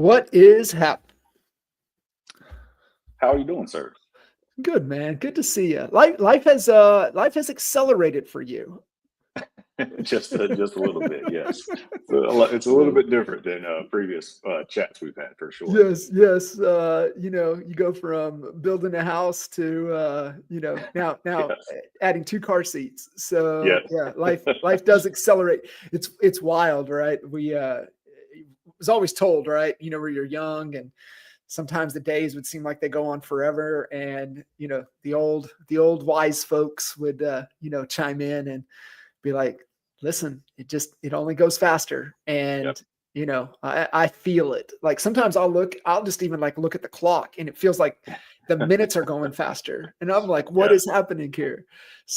What is happening? How are you doing, sir? Good, man. Good to see you. Life has accelerated for you. Just a little bit, yes. So it's a little bit different than previous chats we've had for sure. Yes, yes. You go from building a house to now Yes, adding two car seats. So yes, yeah, life does accelerate. It's wild, right? We was always told, right? Where you're young and sometimes the days would seem like they go on forever. And the old wise folks would chime in and be like, listen, it only goes faster. yep. And I feel it. Like sometimes I'll just even like look at the clock and it feels like the minutes are going faster. And I'm like, what Yeah, is happening here?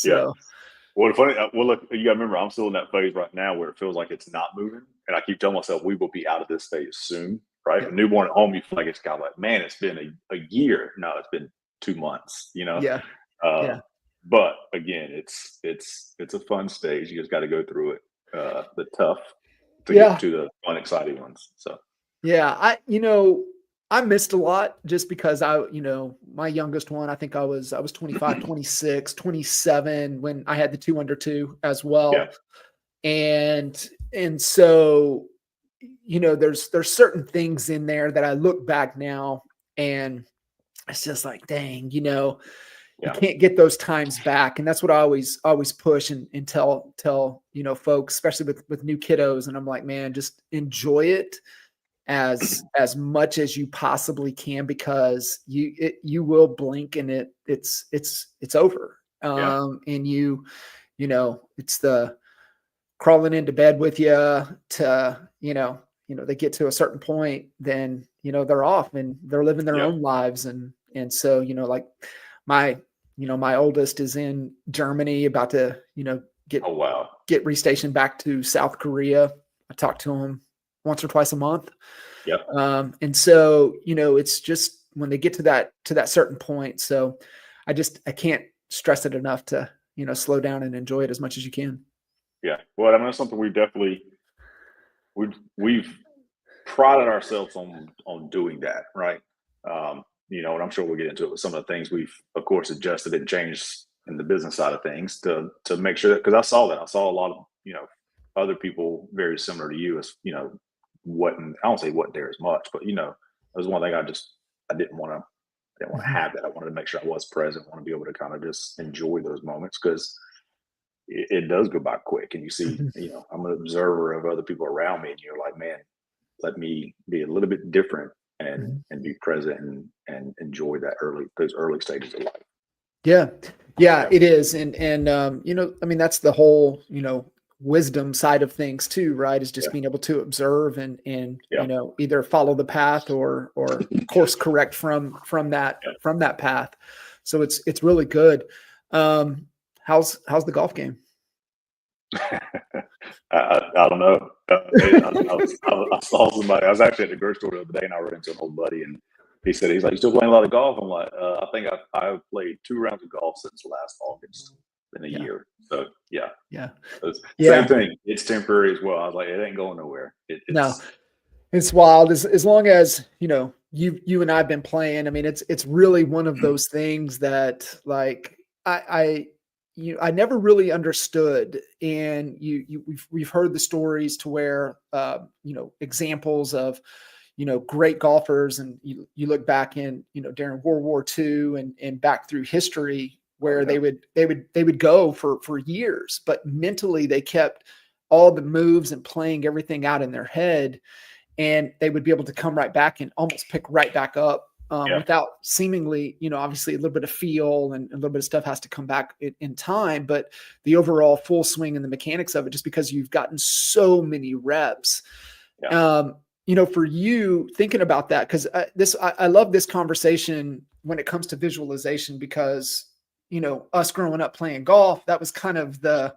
yeah. So Well, the funny, look, you got to remember, I'm still in that phase right now where it feels like it's not moving, and I keep telling myself we will be out of this phase soon, right? yeah, A newborn at home, you feel like it's kind of like, man, it's been a year. No, it's been 2 months, yeah, yeah, Um, but again, it's a fun stage. You just got to go through it, the tough to get yeah. to the fun, exciting ones. So Yeah, I missed a lot just because my youngest one, I think I was 25, 26, 27 when I had the 2 under 2 as yeah, well. And so, there's certain things in there that I look back now and it's just like, dang, you yeah, can't get those times back. And that's what I always push and tell, folks, especially with new kiddos. And I'm like, man, just enjoy it as much as you possibly can because you will blink and it's over. yeah, And it's the crawling into bed with you to they get to a certain point, then they're off and they're living their yeah. own lives. And so like my my oldest is in Germany about to get Oh wow, get restationed back to South Korea. I talk to him once or twice a month. yeah, And so, it's just when they get to that certain point. So I can't stress it enough to, slow down and enjoy it as much as you can. yeah. Well, I mean, that's something we've prided ourselves on doing that, right? And I'm sure we'll get into it with some of the things we've, of course, adjusted and changed in the business side of things to make sure that because I saw a lot of other people very similar to you as wasn't I don't say wasn't there as much, but that was one thing I didn't want to Mhm. have that. I wanted to make sure I was present. I want to be able to kind of just enjoy those moments because it does go by quick. And you see, Mhm. I'm an observer of other people around me, and you're like, man, let me be a little bit different Mhm. and be present and enjoy those early stages of life. Yeah. Yeah, Yeah, it is. And I mean, that's the whole, wisdom side of things too, right? Is just yeah, being able to observe and yeah, either follow the path or course correct from that path. So it's really good. Um, how's the golf game? I don't know. I saw somebody. I was actually at the grocery store the other day, and I ran into an old buddy, and he's like, "You still playing a lot of golf?" I'm like, "I think I've played 2 rounds of golf since last August in a Yeah. year." So yeah, Yeah. same Yeah. thing. It's temporary as well. I was like, "It ain't going nowhere." No, It's it's wild as long as, you and I've been playing. I mean, it's really one of those things that like I never really understood. And we've heard the stories to where examples of great golfers, and you look back in during World War II and back through history oh where yeah, they would go for years, but mentally they kept all the moves and playing everything out in their head, and they would be able to come right back and almost pick right back up, yeah, without seemingly, obviously a little bit of feel and a little bit of stuff has to come back in time, but the overall full swing and the mechanics of it, just because you've gotten so many reps. yeah, For you thinking about that, because I love this conversation when it comes to visualization, because us growing up playing golf, that was kind of the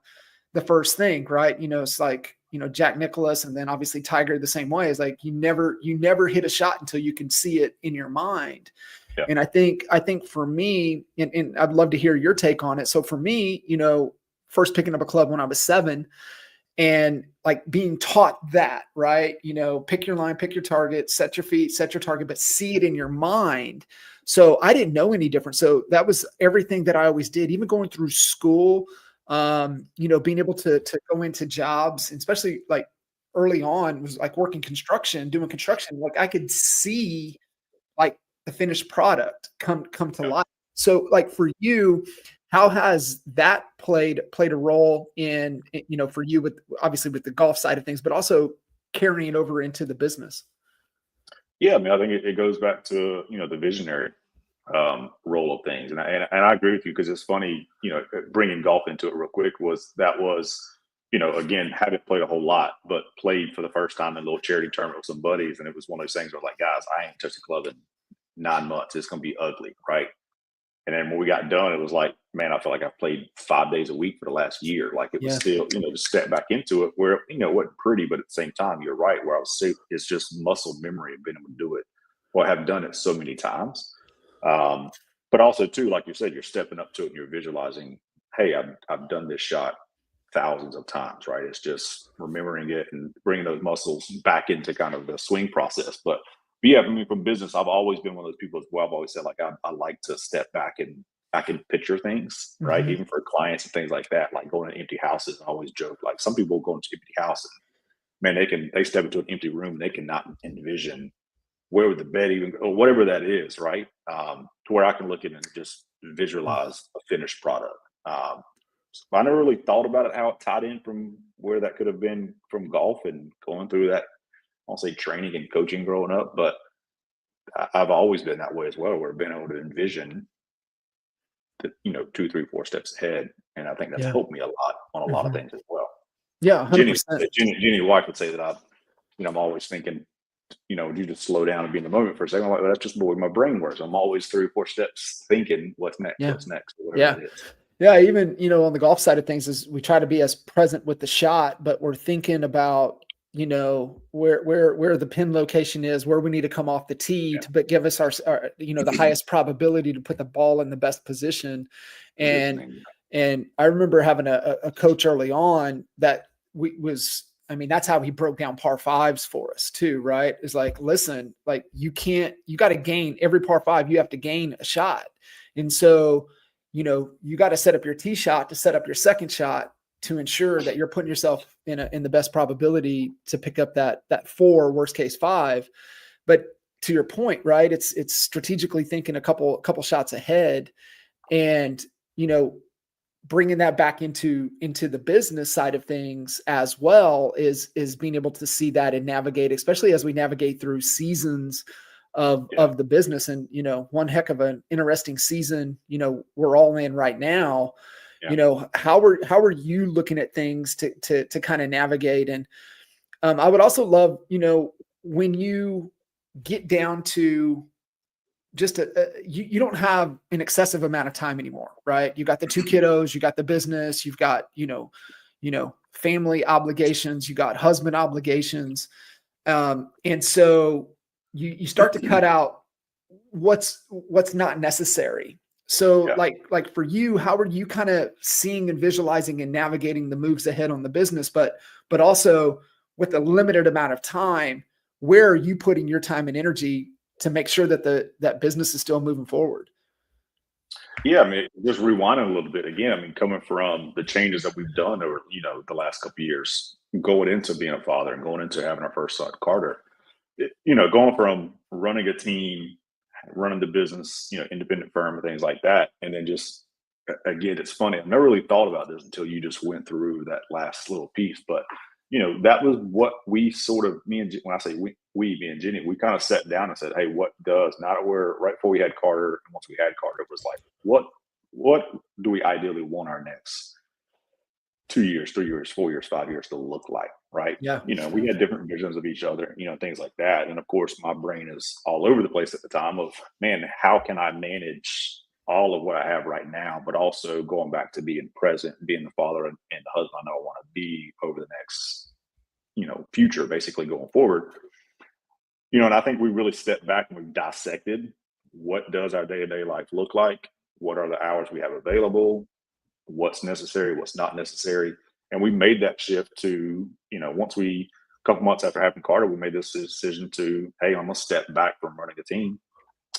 first thing, right? It's like, Jack Nicklaus and then obviously Tiger the same way, is like you never hit a shot until you can see it in your mind. yeah, And I think for me, and I'd love to hear your take on it. So for me, first picking up a club when I was 7, and like being taught that, right? Pick your line, pick your target, set your feet, set your target, but see it in your mind. So I didn't know any different. So that was everything that I always did, even going through school, being able to go into jobs, especially like early on was like working construction, doing construction. Like I could see like the finished product come to Yeah. life. So like for you, how has that played a role in, for you with obviously with the golf side of things, but also carrying it over into the business? Yeah, I mean, I think it goes back to the visionary role of things, and I agree with you because it's funny, bringing golf into it real quick was again, haven't played a whole lot, but played for the first time in a little charity tournament with some buddies, and it was one of those things where like, guys, I ain't touched a club in 9 months. It's gonna be ugly, right? And then when we got done, it was like, man, I feel like I've played 5 days a week for the last year. Like it was Yeah. still, to step back into it where, it wasn't pretty, but at the same time, you're right. Where I was sick, it's just muscle memory of being able to do it. Well, I have done it so many times. Um, but also too, like you said, you're stepping up to it and you're visualizing, hey, I've done this shot thousands of times, right? It's just remembering it and bringing those muscles back into kind of the swing process. But yeah, I mean, from business, I've always been one of those people as well. I've always said like I like to step back and I can picture things, right? Mhm. Even for clients and things like that, like going to empty houses. I always joke like some people go into empty house and man, they step into an empty room and they cannot envision where would the bed even go, or whatever that is, right? To where I can look at it and just visualize a finished product. So I never really thought about it how it tied in from where that could have been from golf and going through that. I'll say training and coaching growing up, but I've always been that way as well, where I've been able to envision the, 2, 3, 4 steps ahead. And I think that's Yeah. helped me a lot on a lot of Mhm. things as well. Yeah, Jenny, 100%. Jenny, wife would say that I'm always thinking, you just slow down and be in the moment for a second. I'm like, well, that's just the way my brain works. I'm always 3 or 4 steps thinking Yeah. what's next, or whatever Yeah. that is. Yeah, even, on the golf side of things is we try to be as present with the shot, but we're thinking about, where the pin location is, where we need to come off the tee Yeah. to but give us our the highest probability to put the ball in the best position. And Positioning. and I remember having a coach early on that we was I mean, that's how he broke down par fives for us too, right? It's like, listen, like you got to gain every par five, you have to gain a shot. And so you got to set up your tee shot to set up your second shot to ensure that you're putting yourself in the best probability to pick up that four, worst case five. But to your point, right? It's strategically thinking a couple shots ahead, and you know bringing that back into the business side of things as well is being able to see that and navigate, especially as we navigate through seasons Yeah. of the business. And one heck of an interesting season we're all in right now. Yeah. How are you looking at things to kind of navigate? And I would also love when you get down to just you don't have an excessive amount of time anymore, right? You got the two kiddos, you got the business, you've got family obligations, you got husband obligations, and so you start to cut out what's not necessary. So Yeah. like for you, how are you kind of seeing and visualizing and navigating the moves ahead on the business, but also with a limited amount of time, where are you putting your time and energy to make sure that that business is still moving forward? Yeah, I mean, just rewinding a little bit again. I mean, coming from the changes that we've done over, the last couple of years, going into being a father and going into having our first son, Carter. Going from running a team, running the business, independent firm and things like that, and then just again, it's funny. I've never really thought about this until you just went through that last little piece, but that was what we sort of when I say me and Jenny, we kind of sat down and said, hey, what does now that we're right before we had Carter, and once we had Carter, it was like, what do we ideally want our next 2 years, 3 years, 4 years, 5 years to look like, right? Yeah. We had different visions of each other, things like that. And of course, my brain is all over the place at the time of, man, how can I manage all of what I have right now, but also going back to being present, being the father and the husband I know I want to be over the next, future, basically going forward. And I think we really stepped back and we've dissected what does our day-to-day life look like? What are the hours we have available? What's necessary, what's not necessary, And we made that shift to, once a couple months after having Carter, we made this decision to, hey, I'm gonna step back from running a team.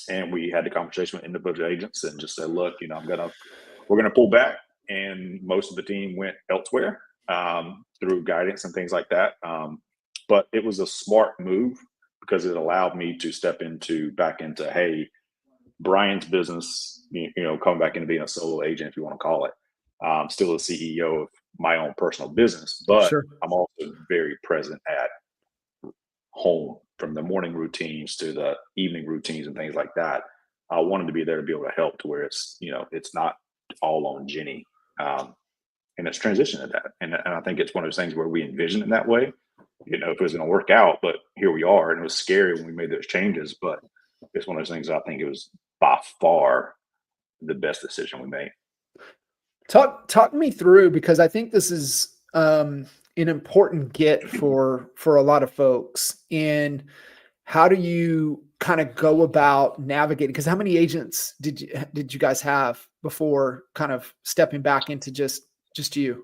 And we had the conversation with individual agents and just said, look, we're gonna pull back. And most of the team went elsewhere, through guidance and things like that. But it was a smart move because it allowed me to step back into, hey, Bryan's business, coming back into being a solo agent, if you want to call it. Still a CEO of my own personal business, but Sure. I'm also very present at home, from the morning routines to the evening routines and things like that. I wanted to be there to be able to help to where it's not all on Jenny. And it's transitioned to that. And I think it's one of those things where we envisioned it that way, if it was going to work out, but here we are. And it was scary when we made those changes, but it's one of those things that I think it was by far the best decision we made. Talk me through, because I think this is an important get for a lot of folks. And how do you kind of go about navigating? Because how many agents did you guys have before kind of stepping back into just you?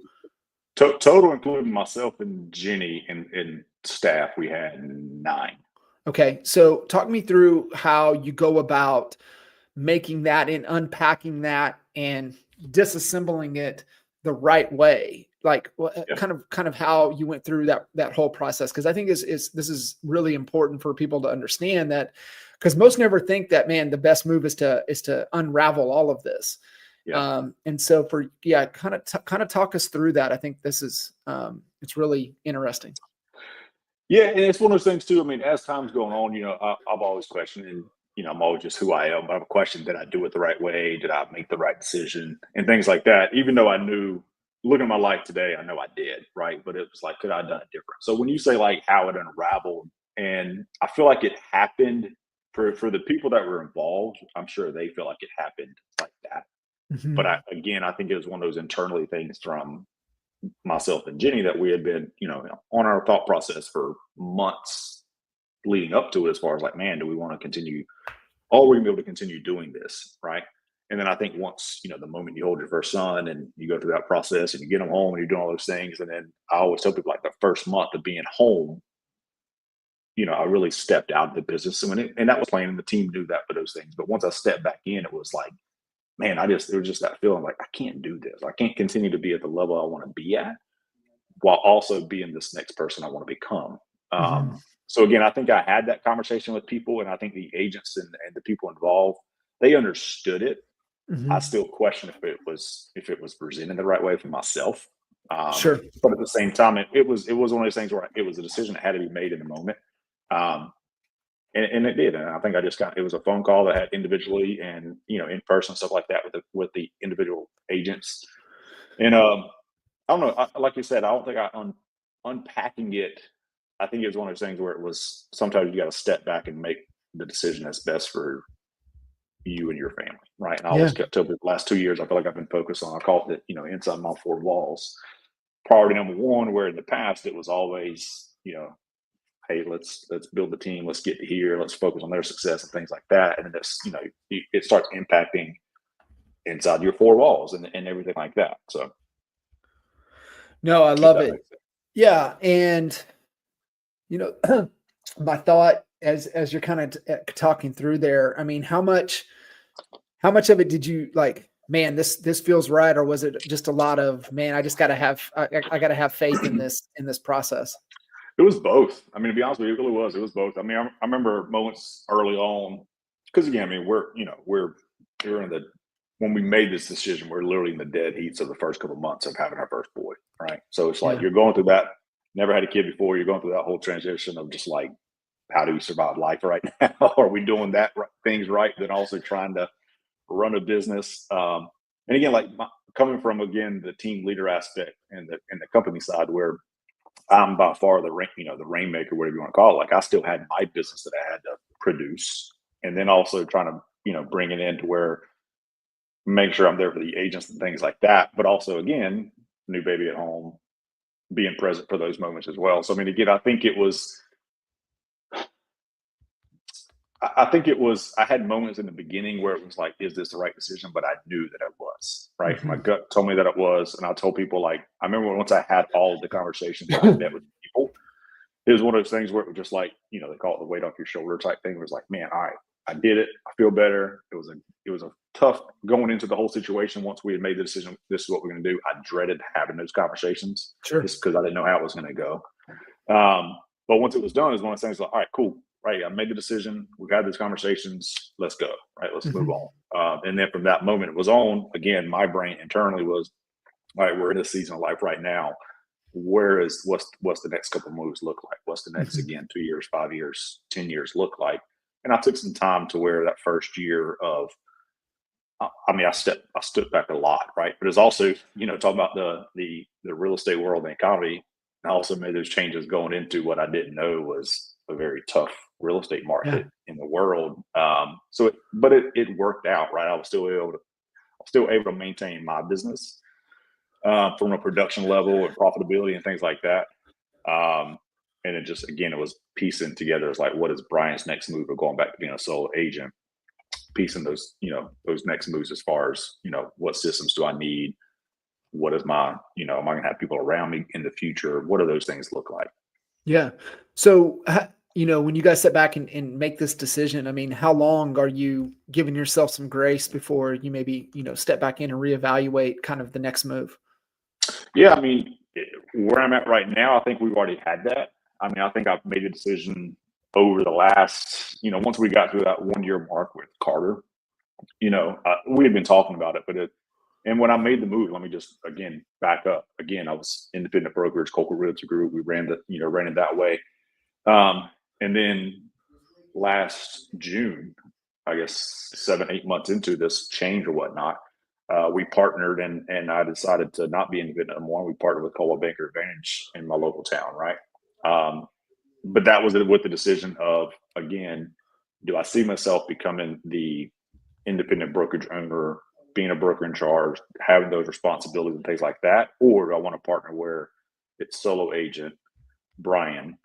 Total, including myself and Jenny and staff, we had 9. Okay, so talk me through how you go about making that and unpacking that and disassembling it the right way. Like Yeah. kind of how you went through that whole process. Cause I think this is really important for people to understand that, because most never think that, man, the best move is to unravel all of this. Yeah. And so kind of talk us through that. I think this is, it's really interesting. Yeah, and it's one of those things too. I mean, as time's going on, I've always questioned, and I'm always just who I am. But I've questioned, did I do it the right way? Did I make the right decision? And things like that. Even though I knew, looking at my life today, I know I did, right? But it was like, could I have done it different? So when you say like how it unraveled, and I feel like it happened for the people that were involved, I'm sure they feel like it happened like that. But Mhm. I think it was one of those internally things from myself and Jenny that we had been, on our thought process for months leading up to it, as far as like, man, do we want to continue? Are we gonna be able to continue doing this? Right. And then I think once, the moment you hold your first son and you go through that process and you get them home and you're doing all those things. And then I always tell people like the first month of being home, I really stepped out of the business. And that was playing, and the team knew that for those things. But once I stepped back in, it was like, man, it was just that feeling like I can't do this. I can't continue to be at the level I want to be at while also being this next person I want to become. Mhm. So again, I think I had that conversation with people, and I think the agents and the people involved, they understood it. I Mhm. still question if it was presented the right way for myself. Sure. But at the same time, it was one of those things where it was a decision that had to be made in the moment. Um, and it did. And I think I just got, it was a phone call that I had individually and, in person, stuff like that with the individual agents. And I don't know. Like you said, I don't think unpacking it. I think it was one of those things where it was sometimes you got to step back and make the decision that's best for you and your family, right? And I Yeah. always kept telling people the last 2 years, I feel like I've been focused on. I call it, inside my 4 walls. Priority number one, where in the past it was always, hey, let's build the team, let's get to here, let's focus on their success and things like that. And then it starts impacting inside your 4 walls and everything like that. So No, I if love that it. makes sense. Yeah. And, my thought as you're kind of talking through there, I mean, how much of it did you like, man, this feels right? Or was it just a lot of, man, I just got to have, I got to have faith in this process? It was both. I mean, to be honest with you, it really was. It was both. I mean, I remember moments early on, because again, I mean, we're in the when we made this decision, we're literally in the dead heats of the first couple of months of having our first boy, right? So it's like Yeah. you're going through that. Never had a kid before. You're going through that whole transition of just like, how do we survive life right now? Are we doing things right? Then also trying to run a business. And again, like coming from again the team leader aspect and the company side, where I'm by far the rainmaker, whatever you want to call it. Like I still had my business that I had to produce, and then also trying to bring it in to where make sure I'm there for the agents and things like that. But also again, new baby at home, being present for those moments as well. So I mean, again, I think it was I think it was, I had moments in the beginning where it was like, is this the right decision? But I knew that it was, right? My Mhm. gut told me that it was. And I told people, like, I remember once I had all of the conversations and I met with people, it was one of those things where it was just like, they call it the weight off your shoulder type thing. It was like, man, all right, I did it. I feel better. It was a tough going into the whole situation. Once we had made the decision, this is what we're going to do. I dreaded having those conversations Sure. just because I didn't know how it was going to go. But once it was done, it was one of those things like, all right, cool. Right. I made the decision. We've had these conversations. Let's go. Right. Let's move Mhm. on. And then from that moment it was on, again, my brain internally was, all right, we're in this season of life right now. What's the next couple of moves look like? What's the next, Mhm. again, 2 years, 5 years, 10 years look like? And I took some time to where that first year of, I mean, I stood back a lot, right? But it's also, talking about the real estate world and the economy. I also made those changes going into what I didn't know was a very tough real estate Yeah. market in the world. But it worked out, right? I was still able to maintain my business from a production level and profitability and things like that. Um, and it just, again, it was piecing together. It's like, what is Brian's next move of going back to being a solo agent? Piecing those next moves as far as, what systems do I need? What is my, am I going to have people around me in the future? What do those things look like? Yeah. So, when you guys sit back and make this decision, I mean, how long are you giving yourself some grace before you maybe, step back in and reevaluate kind of the next move? Yeah, I mean, where I'm at right now, I think we've already had that. I mean, I think I've made a decision over the last, once we got through that 1 year mark with Carter, we had been talking about it, and when I made the move, let me just again back up. Again, I was independent brokerage, Coldwell Realty Group. We ran it that way. And then last June, I guess 7, 8 months into this change or whatnot, we partnered, and I decided to not be independent anymore. We partnered with Coldwell Banker Advantage in my local town, right? Um, but that was with the decision of, again, do I see myself becoming the independent brokerage owner, being a broker in charge, having those responsibilities and things like that, or do I want to partner where it's solo agent Brian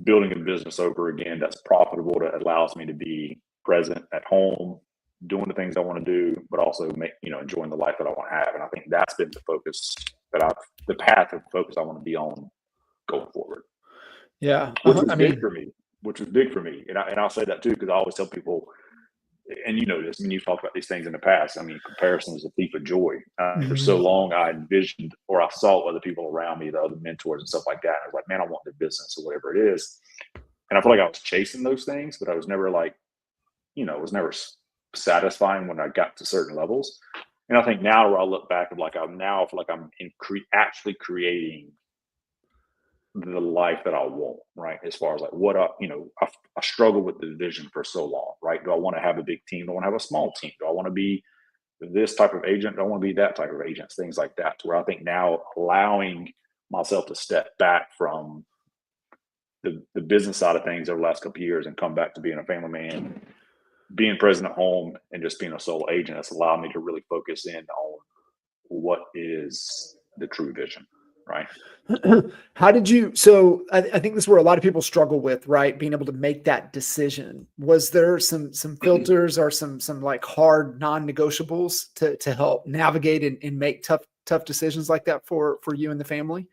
building a business over again that's profitable, that allows me to be present at home, doing the things I want to do, but also enjoying the life that I want to have. And I think that's been the focus the path of focus I want to be on going forward, Yeah. which Uh-huh. was I big mean, for me. Which was big for me, and I'll say that too because I always tell people, and you know this, I mean, you've talked about these things in the past. I mean, comparison is a thief of joy. For so mhm. long, I envisioned or I saw other people around me, the other mentors and stuff like that. I was like, man, I want their business or whatever it is. And I feel like I was chasing those things, but I was never like, it was never satisfying when I got to certain levels. And I think now where I look back, I'm like, I feel like I'm actually creating the life that I want, right? As far as like I struggled with the vision for so long, right? Do I want to have a big team? Do I want to have a small team? Do I want to be this type of agent? Do I want to be that type of agent? Things like that. To where I think now allowing myself to step back from the business side of things over the last couple of years and come back to being a family man, being present at home, and just being a solo agent has allowed me to really focus in on what is the true vision, right? How did you so I think this is where a lot of people struggle with, right? Being able to make that decision. Was there some filters or some like hard non-negotiables to help navigate and make tough decisions like that for you and the family?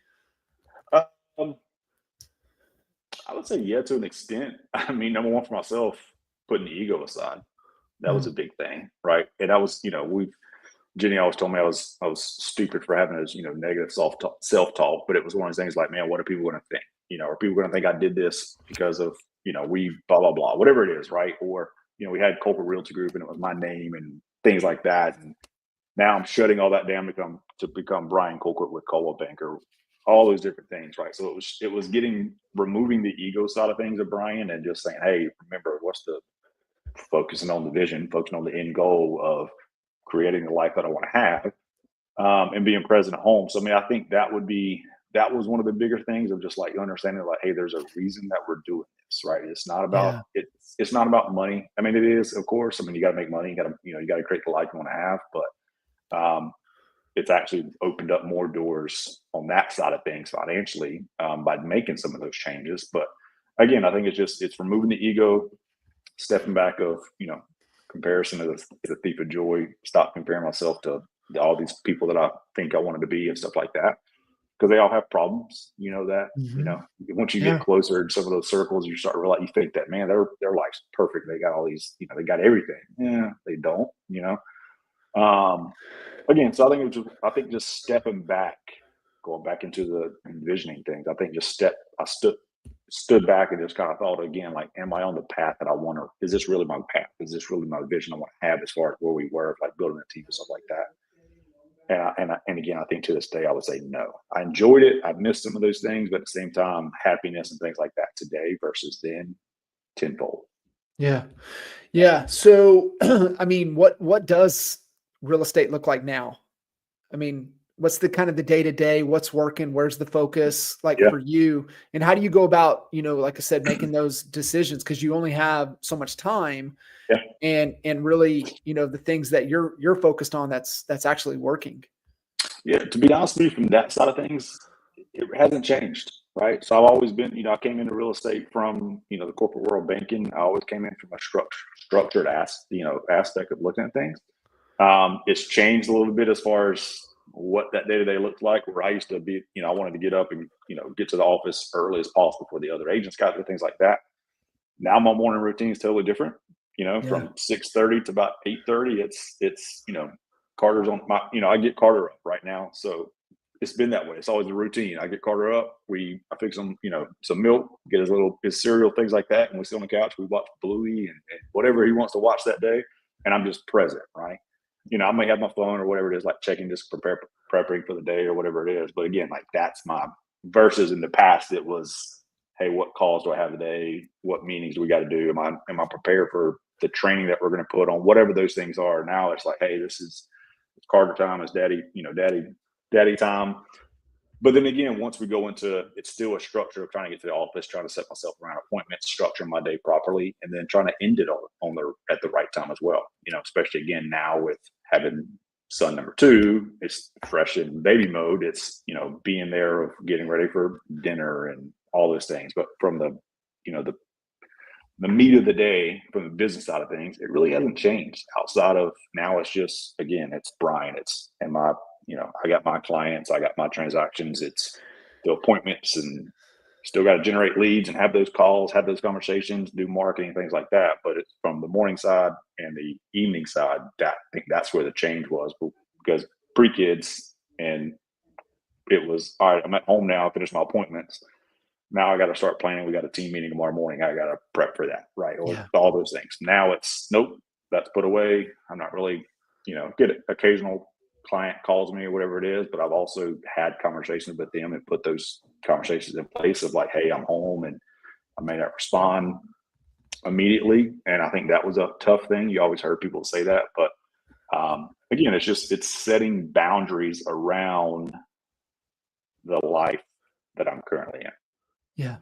Um, I would say yeah, to an extent. I mean, number one for myself, putting the ego aside. That was Mhm. a big thing, right? And I was, we Jenny always told me I was stupid for having those, negative self talk. But it was one of those things like, man, what are people going to think? Are people going to think I did this because of, we blah blah blah, whatever it is, right? Or we had Corporate Realty Group and it was my name and things like that. And now I'm shutting all that down to become Bryan Colquitt with Coldwell Banker, all those different things, right? So it was getting removing the ego side of things of Brian and just saying, hey, remember what's the focusing on the vision, focusing on the end goal of creating the life that I want to have, and being present at home. So I mean, I think that was one of the bigger things of just like understanding like, hey, there's a reason that we're doing this, right? Yeah. It's not about money. I mean, it is, of course. I mean, you got to make money. You got to create the life you want to have, but it's actually opened up more doors on that side of things financially by making some of those changes. But again, I think it's removing the ego, stepping back of, comparison is a thief of joy. Stop comparing myself to all these people that I think I wanted to be and stuff like that. Because they all have problems, once you get Yeah. closer in some of those circles, you start to realize, you think that, man, their life's perfect. They got all these, they got everything. Yeah, they don't. Um, Again, so I think just stepping back, going back into the envisioning things. I think I stood back and just kind of thought again, like, am I on the path that I want to? Is this really my path? Is this really my vision I want to have as far as where we were, like building a team and stuff like that? And again, I think to this day, I would say no. I enjoyed it. I missed some of those things, but at the same time, happiness and things like that today versus then, tenfold. Yeah. Yeah. So, I mean, what does real estate look like now? I mean, what's the kind of the day to day? What's working? Where's the focus like Yeah, for you? And how do you go about, like I said, making those decisions? Because you only have so much time, yeah, and really, the things that you're focused on that's actually working. yeah. To be honest with you, from that side of things, it hasn't changed, right? So I've always been, I came into real estate from, the corporate world banking. I always came in from a structured aspect of looking at things. It's changed a little bit as far as what that day to day looks like. Where I used to be, I wanted to get up and get to the office early as possible before the other agents got there, things like that. Now my morning routine is totally different. Yeah. From 6:30 to about 8:30, it's Carter's on my, I get Carter up right now, so it's been that way. It's always a routine. I get Carter up. I fix him, some milk, get his cereal, things like that, and we sit on the couch. We watch Bluey and whatever he wants to watch that day, and I'm just present, right? I may have my phone or whatever it is, like checking, just preparing for the day or whatever it is. But again, like that's my versus in the past, it was, hey, what calls do I have today? What meetings do we got to do? Am I prepared for the training that we're going to put on? Whatever those things are. Now it's like, hey, it's Carter time, it's daddy time. But then again, once we go into, it's still a structure of trying to get to the office, trying to set myself around appointments, structure my day properly, and then trying to end it at the right time as well. Especially again now with having son number two, it's fresh in baby mode. It's being there, of getting ready for dinner and all those things. But from the meat of the day, from the business side of things, it really hasn't changed. Outside of now, it's just, again, it's Bryan. I got my clients, I got my transactions. It's the appointments, and still got to generate leads and have those calls, have those conversations, do marketing, things like that. But it's from the morning side and the evening side, that I think that's where the change was, because pre-kids, and it was, all right, I'm at home now, I finished my appointments. Now I got to start planning. We got a team meeting tomorrow morning. I got to prep for that, right? Or Yeah. all those things. Now it's nope, that's put away. I'm not really, get it. Occasional client calls me or whatever it is, but I've also had conversations with them and put those conversations in place of like, hey, I'm home, and I may not respond immediately. And I think that was a tough thing. You always heard people say that, but again, it's setting boundaries around the life that I'm currently in. Yeah.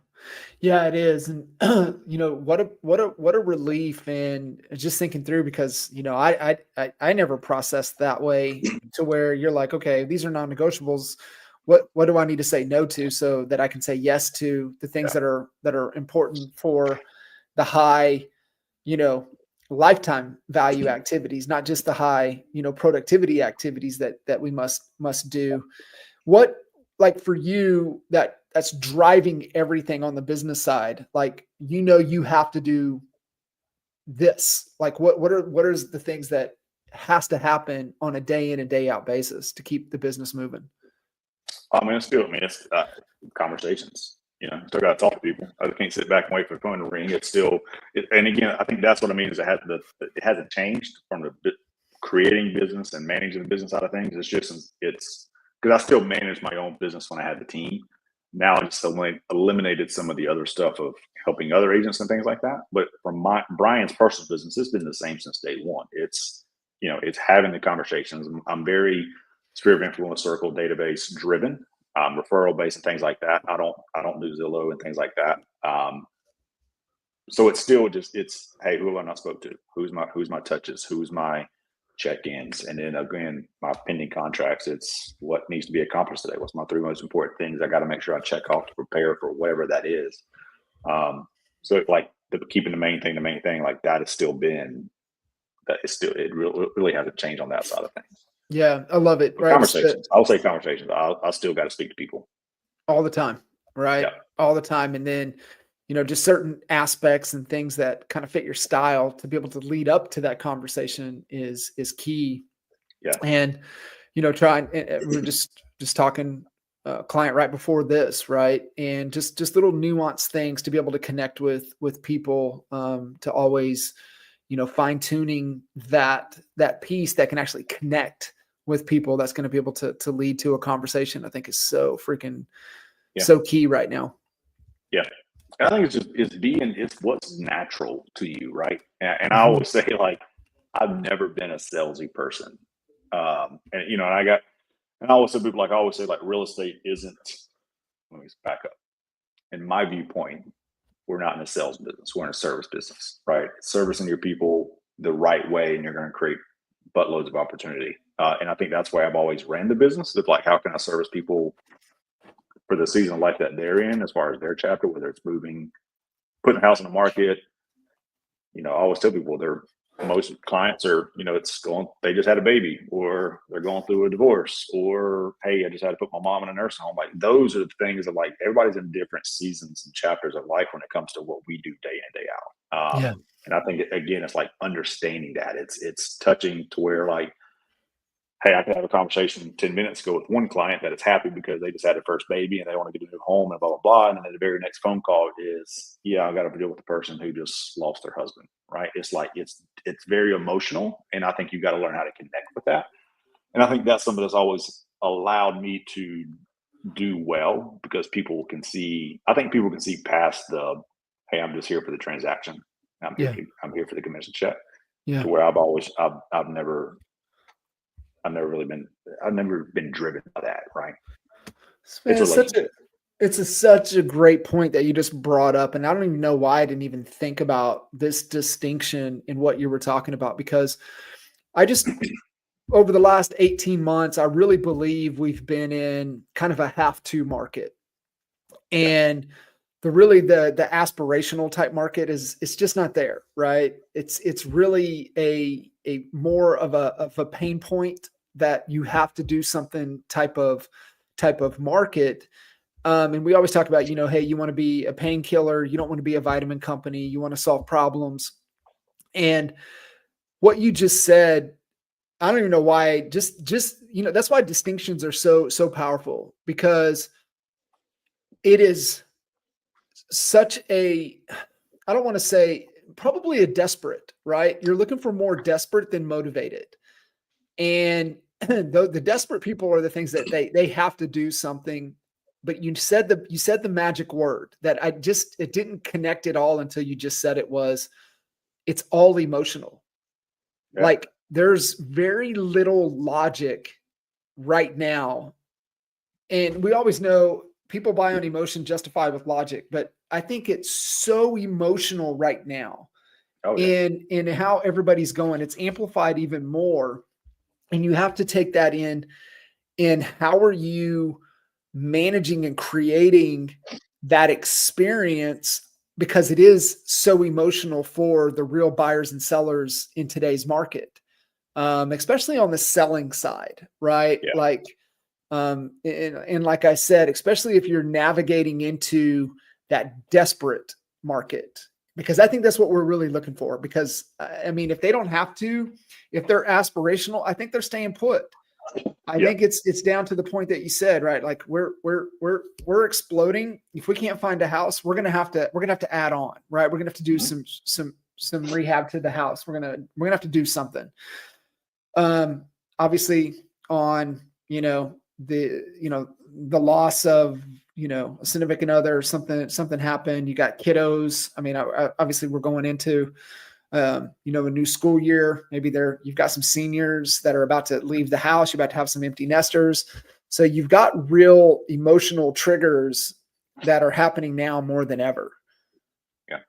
Yeah, it is. And what a relief. And just thinking through, because I never processed that way, to where you're like, okay, these are non-negotiables. What do I need to say no to, so that I can say yes to the things Yeah. that are important for the high, you know, lifetime value activities, not just the high, productivity activities that we must do. What, like for you, that's driving everything on the business side, like, you have to do this, like what are the things that has to happen on a day in and day out basis to keep the business moving? It's conversations. Still got to talk to people. I can't sit back and wait for the phone to ring. It's still, and again, I think that's what I mean is it hasn't changed from the creating business and managing the business side of things. It's because I still managed my own business when I had the team. Now I just eliminated some of the other stuff of helping other agents and things like that. But from Bryan's personal business, it's been the same since day one. It's having the conversations. I'm very sphere of influence circle database driven, referral based and things like that. I don't do Zillow and things like that. So it's still hey, who have I not spoke to? Who's my touches? Who's my check-ins? And then again, my pending contracts. It's what needs to be accomplished today. What's my three most important things I got to make sure I check off to prepare for whatever that is. So like keeping the main thing, like that has still been, it really hasn't changed on that side of things. Yeah, I love it. But Right. conversations, I'll say conversations. I'll still got to speak to people. All the time, right? Yeah. All the time. And then, just certain aspects and things that kind of fit your style to be able to lead up to that conversation is key. Yeah. And, trying, we were just talking client right before this, right? And just little nuanced things to be able to connect with people, to always, fine tuning that piece that can actually connect with people, that's going to be able to lead to a conversation, I think is so freaking Yeah. so key right now. Yeah. I think it's what's natural to you, right? And I Mhm. always say, like, I've never been a salesy person. And I always say people, like, I always say, like, real estate isn't, let me back up. In my viewpoint, we're not in a sales business. We're in a service business, right? Servicing your people the right way, and you're going to create buttloads of opportunity. And I think that's why I've always ran the business of, like, how can I service people for the season of life that they're in, as far as their chapter, whether it's moving, putting a house on the market. I always tell people most clients are, they just had a baby, or they're going through a divorce, or, hey, I just had to put my mom in a nursing home. Like, those are the things that, like, everybody's in different seasons and chapters of life when it comes to what we do day in, day out. Yeah. And I think, again, it's like understanding that it's touching to where, like, hey, I could have a conversation 10 minutes ago with one client that is happy because they just had their first baby and they want to get a new home and blah, blah, blah. And then the very next phone call is, yeah, I got to deal with the person who just lost their husband, right? It's like, it's very emotional. And I think you've got to learn how to connect with that. And I think that's something that's always allowed me to do well, because I think people can see past the, hey, I'm just here for the transaction. Yeah. I'm here for the commission check, Yeah. to where I've never been driven by that, right? Man, It's relationship. such a great point that you just brought up. And I don't even know why I didn't even think about this distinction in what you were talking about, because I just, over the last 18 months, I really believe we've been in kind of a have to market. Yeah. And the aspirational type market it's just not there, right? It's really a more of a pain point that you have to do something type of market. And we always talk about, hey, you want to be a painkiller, you don't want to be a vitamin company, you want to solve problems. And what you just said, I don't even know why, that's why distinctions are so powerful, because it is such I don't want to say, probably a desperate, right? You're looking for more desperate than motivated. And the desperate people are the things that they have to do something. But you said the magic word that it didn't connect at all until you just said it's all emotional. Yeah. Like, there's very little logic right now. And we always know people buy on emotion, justify with logic, but I think it's so emotional right now Oh yeah. in how everybody's going. It's amplified even more. And you have to take that in how are you managing and creating that experience, because it is so emotional for the real buyers and sellers in today's market, especially on the selling side, right? Yeah. Like, and like I said, especially if you're navigating into that desperate market, because I think that's what we're really looking for. Because I mean, if they don't have to, if they're aspirational, I think they're staying put. I Yeah. think it's down to the point that you said, right? Like, we're exploding. If we can't find a house, we're gonna have to add on, right? We're gonna have to do some rehab to the house. We're gonna have to do something. Obviously, on the loss of a significant other, something happened. You got kiddos. I mean, obviously, we're going into a new school year. Maybe you've got some seniors that are about to leave the house. You're about to have some empty nesters. So you've got real emotional triggers that are happening now more than ever. Yeah.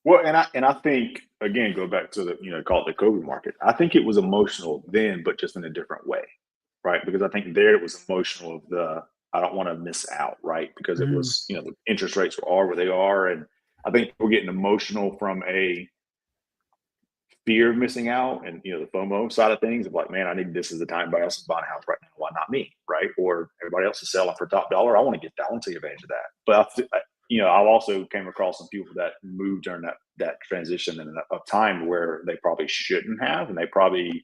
Well, and I think, again, go back to call it the COVID market. I think it was emotional then, but just in a different way, right? Because I think there it was emotional of I don't want to miss out, right? Because it Mm, was, the interest rates are where they are, and I think we're getting emotional from a fear of missing out and the FOMO side of things of like, man, I need this is the time everybody else is buying a house right now. Why not me? Right. Or everybody else is selling for top dollar. I want to get that. I want to take advantage of that. But I've also came across some people that moved during that transition and of time where they probably shouldn't have. And they probably,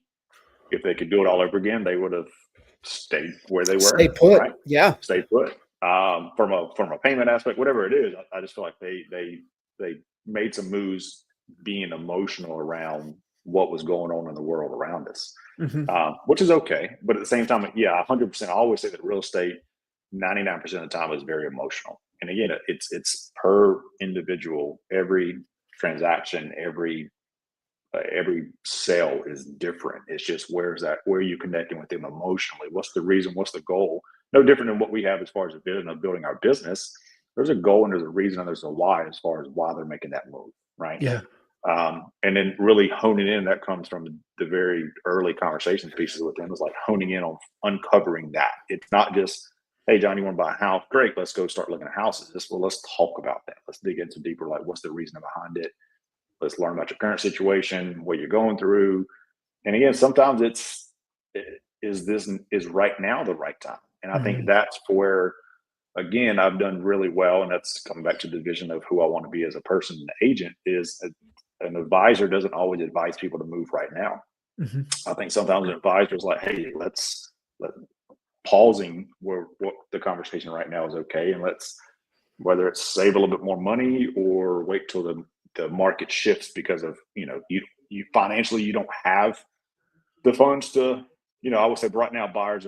if they could do it all over again, they would have stayed where they Stay were, put. right? Yeah. Stay put. From a payment aspect, whatever it is, I just feel like they made some moves being emotional around what was going on in the world around us, Hmm. which is okay. But at the same time, yeah, 100%. I always say that real estate, 99% of the time, is very emotional. And again, it's per individual. Every transaction, every sale is different. It's just where are you connecting with them emotionally? What's the reason? What's the goal? No different than what we have as far as a business of building our business. There's a goal and there's a reason and there's a why as far as why they're making that move, right? Yeah. And then really honing in, that comes from the very early conversation pieces with them, is like honing in on uncovering that. It's not just, hey, John, you want to buy a house? Great, let's go start looking at houses. Let's talk about that. Let's dig into deeper, like what's the reason behind it? Let's learn about your current situation, what you're going through. And again, sometimes is right now the right time? And I think Hmm. that's where, again, I've done really well. And that's coming back to the vision of who I want to be as a person and agent is an advisor doesn't always advise people to move right now. Hmm. I think sometimes an advisor is like, hey, let pausing where what the conversation right now is okay. And whether it's save a little bit more money or wait till the market shifts because of you financially you don't have the funds to I would say right now buyers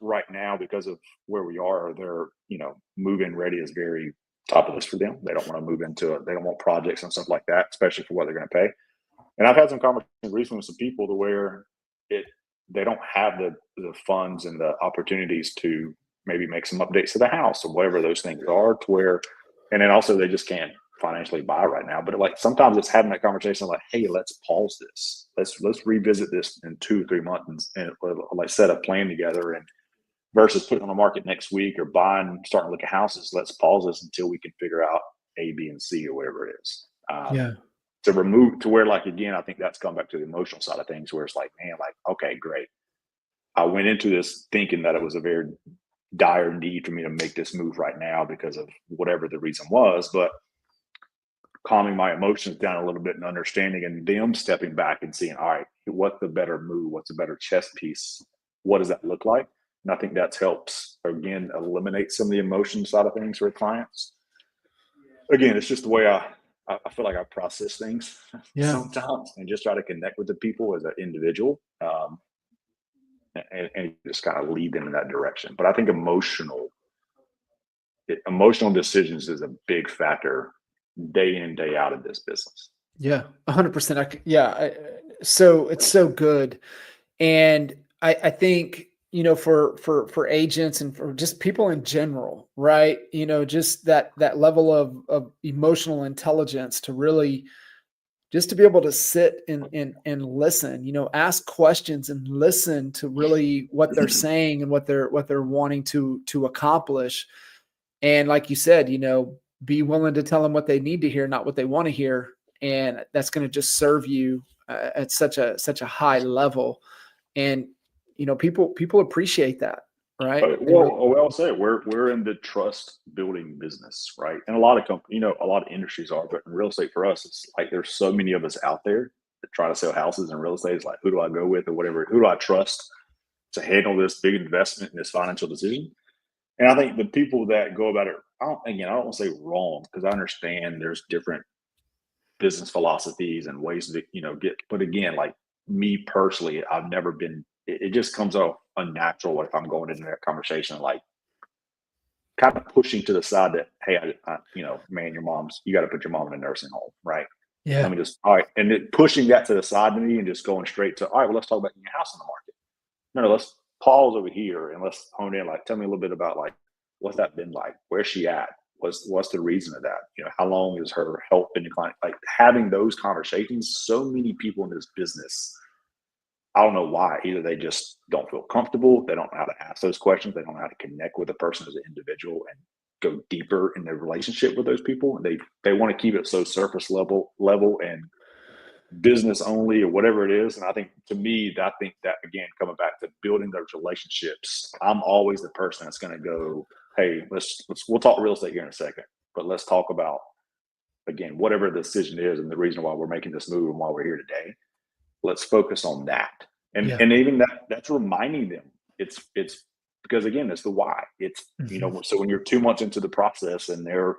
right now because of where we are, they're move-in ready is very top of the list for them. They don't want to move into it. They don't want projects and stuff like that, especially for what they're going to pay. And I've had some conversations recently with some people to where it they don't have the funds and the opportunities to maybe make some updates to the house or whatever those things are to where, and then also they just can't financially buy right now. But like sometimes it's having that conversation like, hey, let's pause this. Let's revisit this in 2 or 3 months and like set a plan together and versus putting on the market next week or starting to look at houses. Let's pause this until we can figure out A, B, and C or whatever it is. Yeah. To remove to where like again, I think that's come back to the emotional side of things where it's like, man, like, okay, great. I went into this thinking that it was a very dire need for me to make this move right now because of whatever the reason was, but calming my emotions down a little bit and understanding and them stepping back and seeing, all right, what's the better move? What's a better chess piece? What does that look like? And I think that helps again eliminate some of the emotion side of things for clients. Again, it's just the way I feel like I process things Yeah. sometimes and just try to connect with the people as an individual, and just kind of lead them in that direction. But I think emotional decisions is a big factor day in, day out of this business. Yeah. 100%. Yeah. So it's so good. And I think, for agents and for just people in general, right? Just that level of emotional intelligence to really just to be able to sit and listen, ask questions and listen to really what they're saying and what they're wanting to accomplish. And like you said, be willing to tell them what they need to hear, not what they want to hear. And that's going to just serve you at such a high level. And people appreciate that, right? They really. Well, I'll say we're in the trust building business, right? And a lot of companies, a lot of industries are, but in real estate for us, it's like there's so many of us out there that try to sell houses and real estate. It's like, who do I go with or whatever? Who do I trust to handle this big investment and this financial decision? And I think the people that go about it, I don't want to say wrong because I understand there's different business philosophies and ways to, but again, like me personally, I've never been, it just comes off unnatural if I'm going into that conversation, like kind of pushing to the side that, hey, man, you got to put your mom in a nursing home, right? Let Yeah. me just, all right. And then pushing that to the side to me and just going straight to, all right, well, let's talk about your house on the market. No, let's pause over here and let's hone in. Like, tell me a little bit about like what's that been like? Where's she at? What's the reason of that? How long is her health been declining? Like having those conversations. So many people in this business, I don't know why. Either they just don't feel comfortable, they don't know how to ask those questions, they don't know how to connect with a person as an individual, and go deeper in their relationship with those people. They want to keep it so surface level and business only or whatever it is. And I think to me, I think that again, coming back to building those relationships, I'm always the person that's going to go, hey, we'll talk real estate here in a second, but let's talk about again, whatever the decision is and the reason why we're making this move and why we're here today. Let's focus on that. And Yeah. and even that's reminding them it's because again, it's the why. It's so when you're 2 months into the process and they're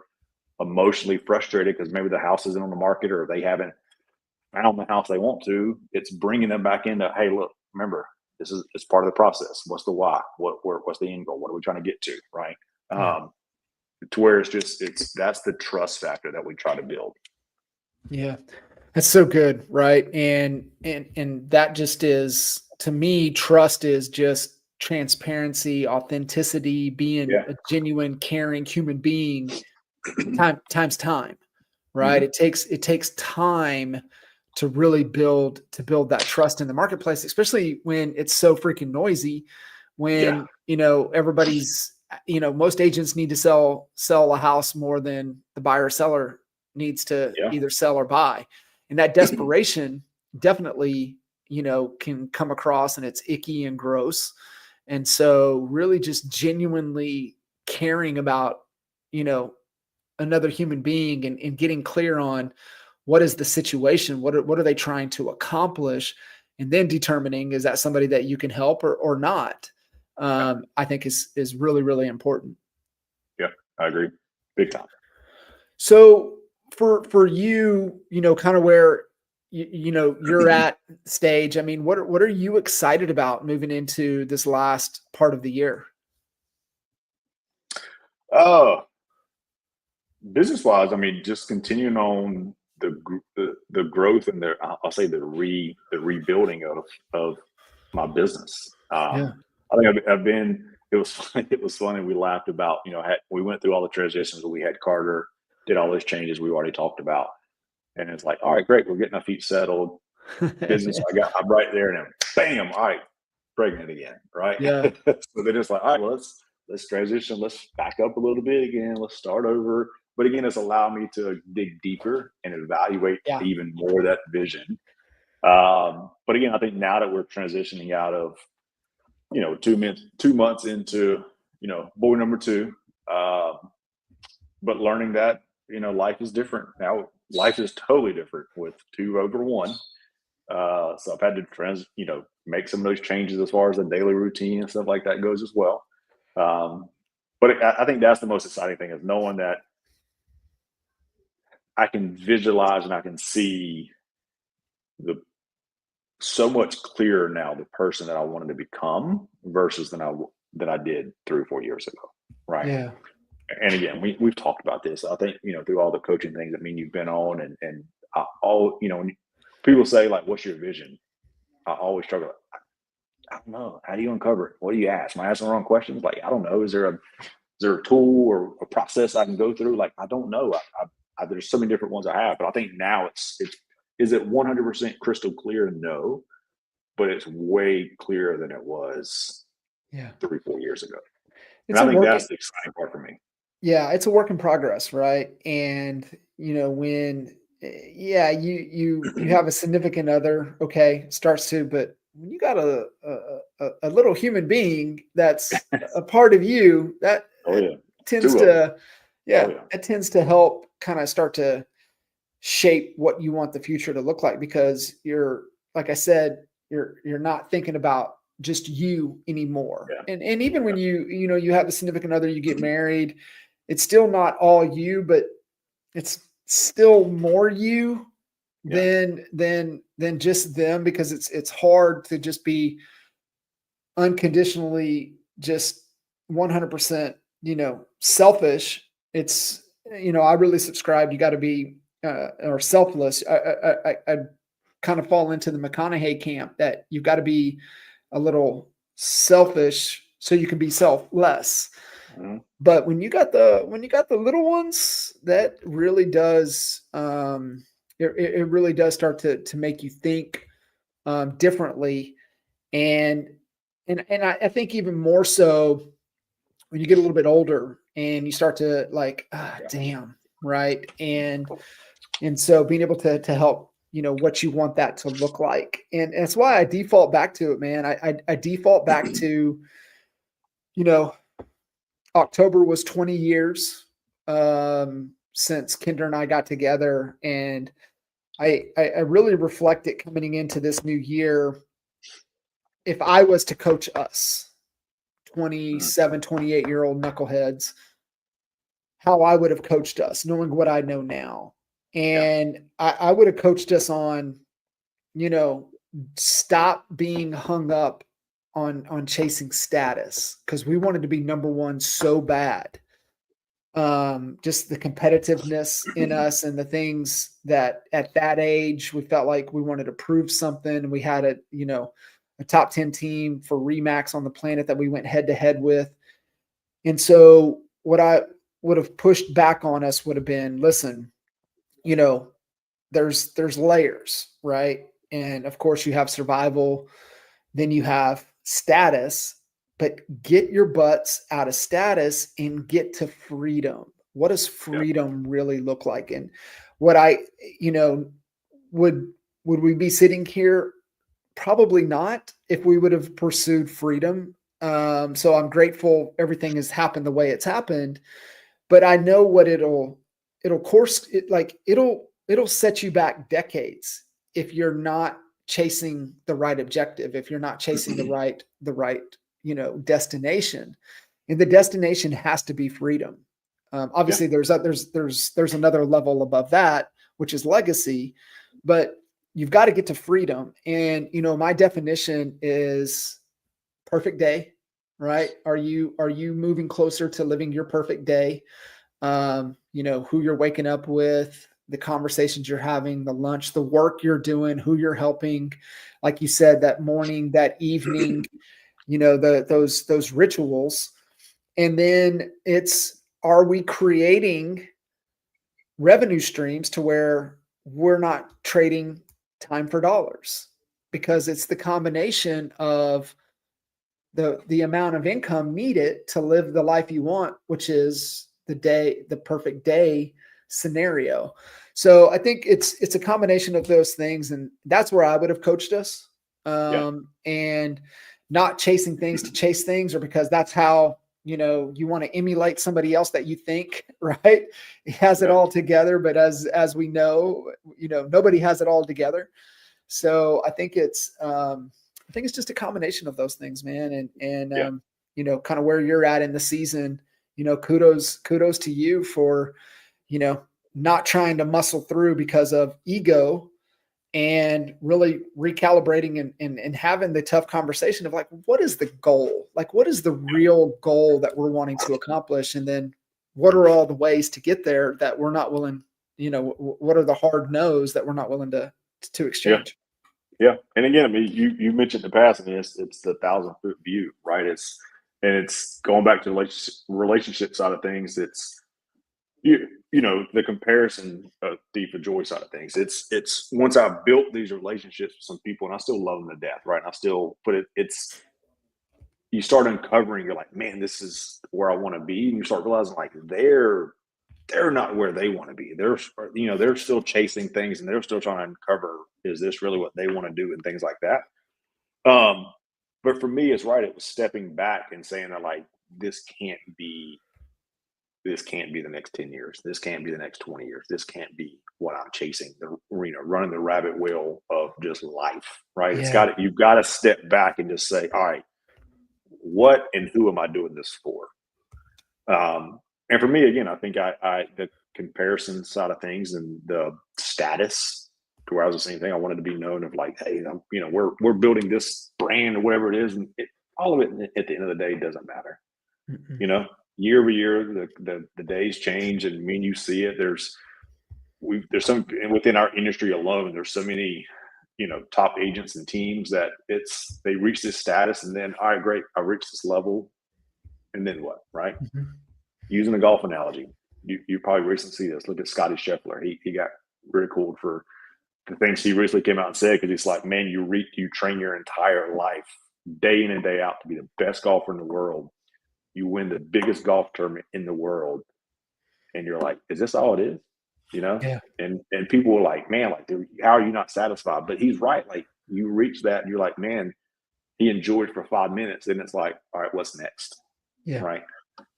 emotionally frustrated because maybe the house isn't on the market or they haven't found the house they want to, it's bringing them back into, hey, look, remember, it's part of the process. What's the why? What's the end goal? What are we trying to get to? Right. Yeah. To where that's the trust factor that we try to build. Yeah. That's so good, right? And that just is, to me, trust is just transparency, authenticity, being Yeah. a genuine, caring human being, times time, right? Mhm. It takes time to really build that trust in the marketplace, especially when it's so freaking noisy. Yeah. When everybody's most agents need to sell a house more than the buyer or seller needs to Yeah. either sell or buy, and that desperation definitely can come across, and it's icky and gross. And so really just genuinely caring about you know another human being, and getting clear on what is the situation, what are they trying to accomplish, and then determining, is that somebody that you can help or not. Yeah. I think is really, really important. Yeah. I agree. Big time. So for you, kind of where you're at stage, I mean, what are you excited about moving into this last part of the year? Oh, business wise, I mean, just continuing on the growth and I'll say the rebuilding of my business. Yeah. I think I've been. It was funny. It was funny. We laughed about we went through all the transitions. We had Carter, did all those changes we already talked about, and it's like, all right, great, we're getting our feet settled. Business, I'm right there, and then bam, all right, pregnant again, right? Yeah. So they're just like, all right, well, let's transition, let's back up a little bit again, let's start over. But again, it's allowed me to dig deeper and evaluate Yeah. even more that vision. But again, I think now that we're transitioning out of 2 months into boy number two, um, but learning that life is different now. Life is totally different with two over one. So I've had to make some of those changes as far as the daily routine and stuff like that goes as well. Um, but I think that's the most exciting thing, is knowing that I can visualize and I can see the so much clearer now the person that I wanted to become versus than I did 3 or 4 years ago. Right. Yeah. And again, we've talked about this. I think through all the coaching things that you've been on, and all when people say like, "What's your vision?" I always struggle. I don't know. How do you uncover it? What do you ask? Am I asking the wrong questions? Like, I don't know. Is there a tool or a process I can go through? Like, I don't know. There's so many different ones I have, but I think now it's is it 100% crystal clear? No, but it's way clearer than it was Yeah. 3 or 4 years ago. And It's I a think work. that's the exciting part for me. Yeah, it's a work in progress, right? And when yeah, you have a significant other, okay, starts to, but when you got a little human being that's a part of you, that Oh yeah, tends two of them. to, Oh yeah, yeah, it tends to help kind of start to shape what you want the future to look like, because you're, like I said, you're not thinking about just you anymore. yeah, And even when yeah, you have a significant other, you get married, it's still not all you, but it's still more you yeah, than just them, because it's hard to just be unconditionally just 100% selfish. It's I really subscribe, you got to be or selfless. I kind of fall into the McConaughey camp, that you've got to be a little selfish so you can be selfless. mhm, But when you got the little ones, that really does it really does start to make you think differently. And I think even more so when you get a little bit older, and you start to like, damn, right? And so being able to help, what you want that to look like. And that's why I default back to it, man. I default back to, you know, October was 20 years since Kendra and I got together. And I really reflect it coming into this new year. If I was to coach us, 27, 28-year-old knuckleheads, how I would have coached us, knowing what I know now. And I would have coached us on, stop being hung up on chasing status, because we wanted to be number one so bad. Just the competitiveness in us and the things that at that age we felt like we wanted to prove something. And we had a top 10 team for Remax on the planet that we went head to head with. And so what I would have pushed back on us would have been, listen, there's layers, right? And of course you have survival, then you have status, but get your butts out of status and get to freedom. What does freedom really look like? And what would we be sitting here? Probably not, if we would have pursued freedom. So I'm grateful everything has happened the way it's happened, but I know what it'll set you back decades if you're not chasing the right objective, if you're not chasing the right destination. And the destination has to be freedom. Obviously there's another level above that, which is legacy, but you've got to get to freedom. And my definition is perfect day, right? Are you moving closer to living your perfect day? Who you're waking up with, the conversations you're having, the lunch, the work you're doing, who you're helping, like you said, that morning, that evening, those rituals. And then are we creating revenue streams to where we're not trading time for dollars? Because it's the combination of the amount of income needed to live the life you want, which is the perfect day scenario. So I think it's a combination of those things, and that's where I would have coached us. And not chasing things to chase things, or because that's how you want to emulate somebody else that you think, right, he has it all together. But as we know, nobody has it all together. So I think it's just a combination of those things, man. And kind of where you're at in the season, kudos to you for, not trying to muscle through because of ego, and really recalibrating and having the tough conversation of like, what is the goal? Like, what is the real goal that we're wanting to accomplish? And then what are all the ways to get there that we're not willing, what are the hard no's that we're not willing to exchange? Yeah. And again, I mean, you mentioned the past, I mean, it's the 1,000-foot view, right? It's going back to the relationship side of things. It's, the comparison thief of joy side of things. It's once I've built these relationships with some people, and I still love them to death, right? And I still, but you start uncovering, you're like, man, this is where I want to be. And you start realizing like they're not where they want to be. They're still chasing things, and they're still trying to uncover, is this really what they want to do, and things like that. But for me, it's right. It was stepping back and saying that like, this can't be the next 10 years. This can't be the next 20 years. This can't be what I'm chasing, running the rabbit wheel of just life, right? Yeah. You've got to step back and just say, all right, what and who am I doing this for? And for me, again, I think the comparison side of things and the status, to where I was the same thing. I wanted to be known of like, hey, we're building this brand or whatever it is. And all of it at the end of the day doesn't matter. Mm-mm. Year over year, the days change, and me and you see it. There's some, and within our industry alone, there's so many, top agents and teams that they reach this status, and then, all right, great, I reached this level, and then what, right? Mm-hmm. Using a golf analogy, you probably recently see this. Look at Scotty Scheffler. He got ridiculed for the things he recently came out and said, because he's like, man, you train your entire life, day in and day out, to be the best golfer in the world. you win the biggest golf tournament in the world, and you're like, is this all it is? Yeah. And people were like, man, like, dude, how are you not satisfied? But he's right. Like, you reach that and you're like, man, he enjoyed for 5 minutes. Then it's like, all right, what's next? Yeah. Right.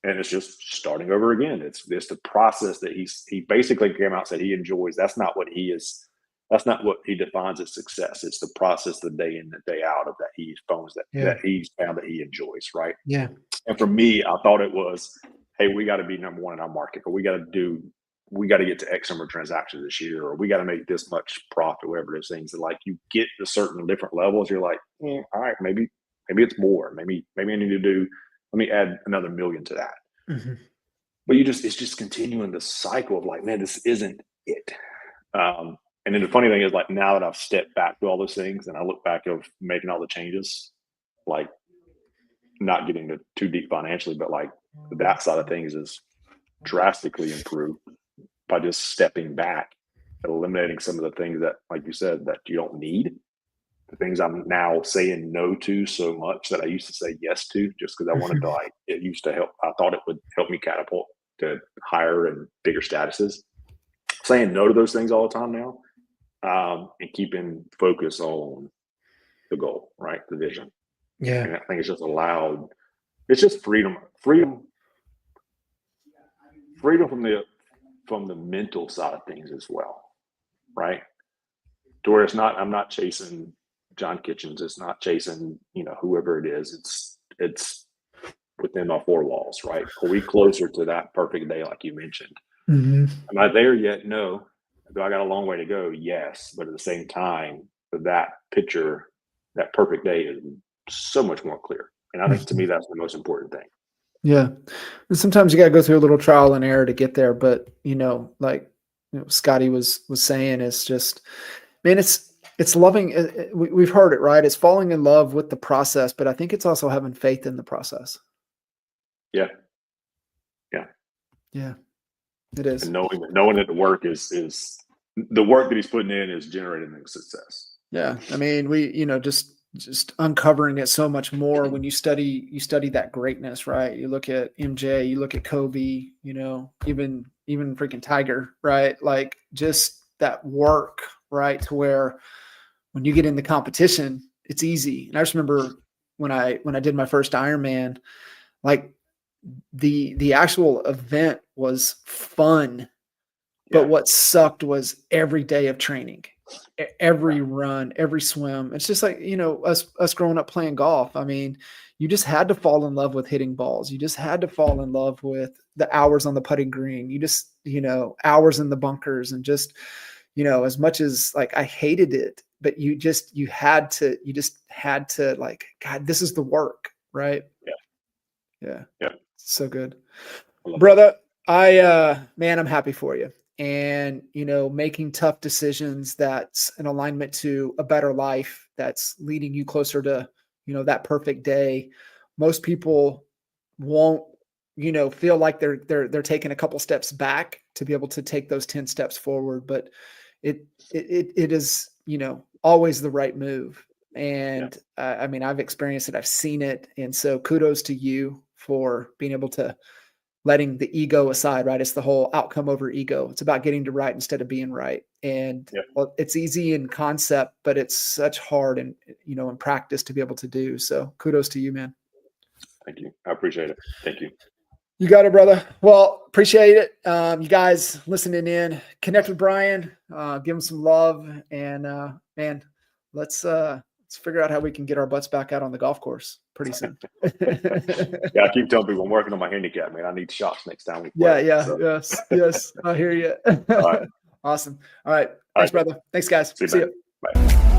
And it's just starting over again. It's the process that he basically came out and said he enjoys. That's not what he is. That's not what he defines as success. It's the process, the day in, the day out of that he phones that he's found that he enjoys. Right. Yeah. And for me, I thought it was, hey, we got to be number one in our market, or we got to get to X number of transactions this year, or we got to make this much profit, whatever those things. And like, you get to certain different levels, you're like, all right, maybe it's more. Maybe I need to do, let me add another million to that. Mm-hmm. But it's just continuing the cycle of like, man, this isn't it. And then the funny thing is, like, now that I've stepped back to all those things and I look back of making all the changes, like, not getting too deep financially, but like that side of things is drastically improved by just stepping back and eliminating some of the things that, like you said, that you don't need. The things I'm now saying no to so much that I used to say yes to just because I wanted to, like, it used to help. I thought it would help me catapult to higher and bigger statuses. Saying no to those things all the time now, and keeping focus on the goal, right? The vision. Yeah. And I think it's just freedom from the mental side of things as well, right? To where I'm not chasing John Kitchens, it's not chasing, whoever it is. It's within our four walls, right? Are we closer to that perfect day, like you mentioned? Mm-hmm. Am I there yet? No. Do I got a long way to go? Yes. But at the same time, that picture, that perfect day is so much more clear. And I think to me, that's the most important thing. Yeah. And sometimes you got to go through a little trial and error to get there. But, like Scotty was saying, it's just, man, it's loving. We've heard it, right? It's falling in love with the process, but I think it's also having faith in the process. Yeah. Yeah, it is. And knowing that the work is the work that he's putting in is generating success. Yeah. I mean, we, just uncovering it so much more when you study that greatness, right? You look at MJ, you look at Kobe, even freaking Tiger, right? Like, just that work, right? To where when you get in the competition, it's easy. And I just remember when I did my first Ironman, like, the actual event was fun, but what sucked was every day of training, every run, every swim. It's just like, us growing up playing golf. I mean, you just had to fall in love with hitting balls. You just had to fall in love with the hours on the putting green. You just, hours in the bunkers, and just, as much as, like, I hated it, but you just had to like, God, this is the work, right? Yeah. So good. Brother, man, I'm happy for you. And, making tough decisions that's in alignment to a better life, that's leading you closer to, that perfect day. Most people won't, feel like they're taking a couple steps back to be able to take those 10 steps forward, but it is, always the right move. And I mean, I've experienced it, I've seen it. And so kudos to you for being able to letting the ego aside, right? It's the whole outcome over ego. It's about getting to right instead of being right. And well, it's easy in concept, but it's such hard and, in practice to be able to do. So kudos to you, man. Thank you. I appreciate it. Thank you. You got it, brother. Well, appreciate it. You guys listening in, connect with Bryan, give him some love, and man, let's figure out how we can get our butts back out on the golf course pretty soon. Yeah, I keep telling people I'm working on my handicap, man. I need shots next time we play. Yes. I hear you. All right. Awesome. All right. Thanks, brother. Thanks, guys. See you. Bye.